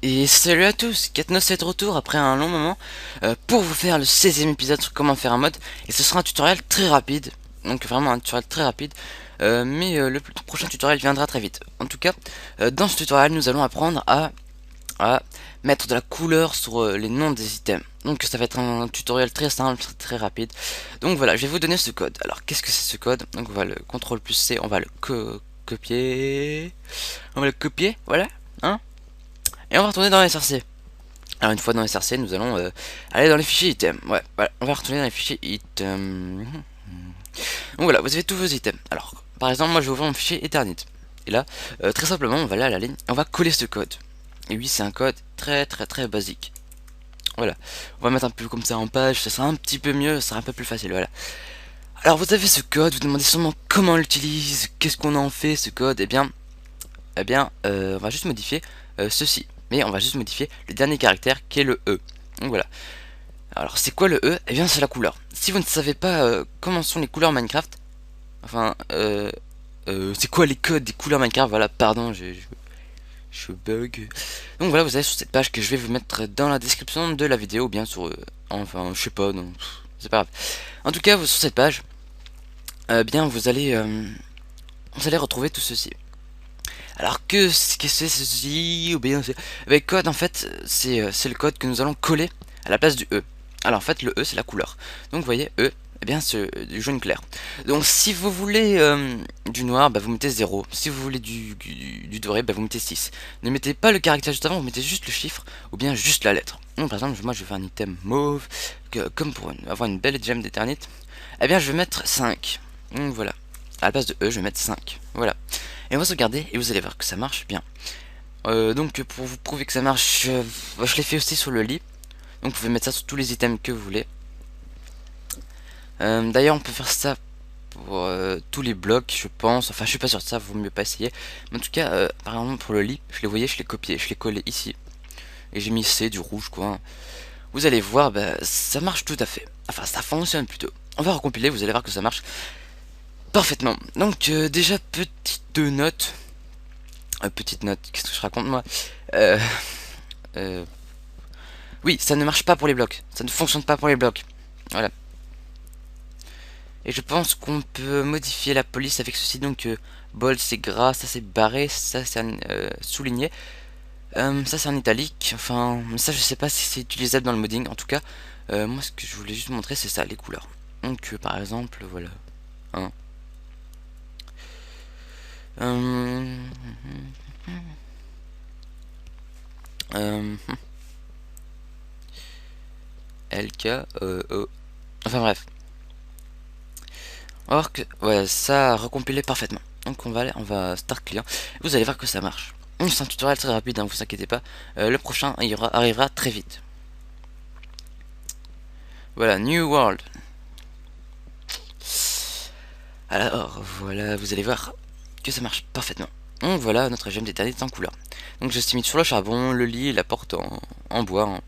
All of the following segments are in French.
Et salut à tous, Katnos est de retour après un long moment pour vous faire le 16e épisode sur comment faire un mod. Et ce sera un tutoriel très rapide, donc vraiment un tutoriel très rapide, mais le prochain tutoriel viendra très vite. En tout cas, dans ce tutoriel, nous allons apprendre à mettre de la couleur sur les noms des items. Donc ça va être un tutoriel très simple, très rapide. Donc voilà, je vais vous donner ce code. Alors qu'est-ce que c'est ce code? Donc on va le CTRL plus C, on va le copier. On va le copier, voilà, hein. Et on va retourner dans SRC. Alors une fois dans SRC, nous allons aller dans les fichiers items. Ouais, voilà, on va retourner dans les fichiers items. Donc voilà, vous avez tous vos items. Alors, par exemple, moi je vais ouvrir mon fichier Eternit. Et là, très simplement, on va aller à la ligne, on va coller ce code. Et oui, c'est un code très basique. Voilà, on va mettre un peu comme ça en page, ça sera un petit peu mieux, ça sera un peu plus facile, voilà. Alors vous avez ce code, vous demandez sûrement comment on l'utilise, qu'est-ce qu'on en fait ce code, on va juste modifier ceci. Mais on va juste modifier le dernier caractère qui est le E. Donc voilà. Alors c'est quoi le E? Eh bien c'est la couleur. Si vous ne savez pas comment sont les couleurs Minecraft, enfin c'est quoi les codes des couleurs Minecraft, voilà, pardon, je bug. Donc voilà, vous allez sur cette page que je vais vous mettre dans la description de la vidéo, bien sûr, enfin je sais pas, non, c'est pas grave. En tout cas, sur cette page, bien vous allez retrouver tout ceci. Alors qu'est-ce que c'est ceci ou bien c'est avec code en fait c'est le code que nous allons coller à la place du E. Alors en fait le E c'est la couleur. Donc vous voyez E eh bien c'est du jaune clair. Donc si vous voulez du noir bah, vous mettez 0. Si vous voulez du doré bah, vous mettez 6. Ne mettez pas le caractère juste avant, vous mettez juste le chiffre ou bien juste la lettre. Donc par exemple moi je vais faire un item mauve comme pour avoir une belle gemme d'éternité. Eh bien je vais mettre 5. Donc voilà. À la place de E je vais mettre 5. Voilà. Et on va sauvegarder et vous allez voir que ça marche bien. Donc pour vous prouver que ça marche, je l'ai fait aussi sur le lit. Donc vous pouvez mettre ça sur tous les items que vous voulez. D'ailleurs on peut faire ça pour tous les blocs je pense. Enfin je suis pas sûr de ça, vaut mieux pas essayer. Mais en tout cas par exemple pour le lit, je l'ai voyé, je l'ai copié, je l'ai collé ici. Et j'ai mis C du rouge quoi. Vous allez voir, bah, ça marche tout à fait. Enfin ça fonctionne plutôt. On va recompiler, vous allez voir que ça marche parfaitement. Donc déjà petite note, qu'est-ce que je raconte moi euh, euh, Oui, ça ne marche pas pour les blocs. Ça ne fonctionne pas pour les blocs. Voilà. Et je pense qu'on peut modifier la police avec ceci. Donc, bold c'est gras, ça c'est barré, ça c'est souligné. Ça c'est en italique. Enfin, ça je sais pas si c'est utilisable dans le modding. En tout cas, moi ce que je voulais juste montrer c'est ça, les couleurs. Donc, par exemple, voilà. Hein. Euh, euh, LK, O. Enfin bref. On va voir que ouais, ça a recompilé parfaitement. Donc on va start client. Vous allez voir que ça marche. C'est un tutoriel très rapide, hein, vous inquiétez pas. Le prochain arrivera très vite. Voilà, New World. Alors voilà, vous allez voir que ça marche parfaitement. Donc voilà notre gemme d'éternité en couleur. Donc je suis mis sur le charbon, le lit et la porte en bois. Hein.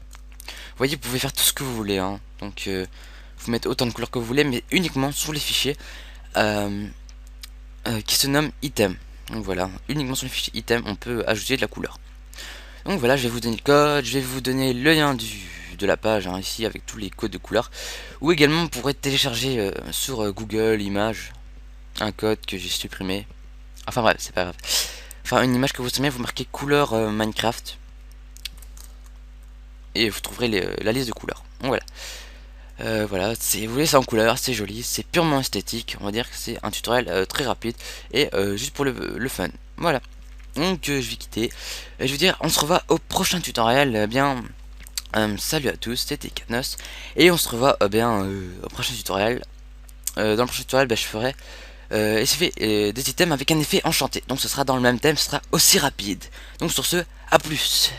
Vous voyez, vous pouvez faire tout ce que vous voulez. Hein. Donc vous mettez autant de couleurs que vous voulez, mais uniquement sur les fichiers. Qui se nomme item. Donc voilà, uniquement sur le fichier item, on peut ajouter de la couleur. Donc voilà, je vais vous donner le code, je vais vous donner le lien de la page, hein, ici, avec tous les codes de couleur. Ou également, vous pourrez télécharger sur Google Images un code que j'ai supprimé. Enfin bref, c'est pas grave. Enfin, une image que vous aimez, vous marquez couleur Minecraft. Et vous trouverez la liste de couleurs. Donc voilà. Voilà, vous voyez ça en couleur, c'est joli, c'est purement esthétique, on va dire que c'est un tutoriel très rapide et juste pour le fun. Voilà, donc je vais quitter, et je veux dire, on se revoit au prochain tutoriel, salut à tous, c'était Katnos, et on se revoit au prochain tutoriel. Dans le prochain tutoriel, je ferai des items avec un effet enchanté, donc ce sera dans le même thème, ce sera aussi rapide. Donc sur ce, à plus.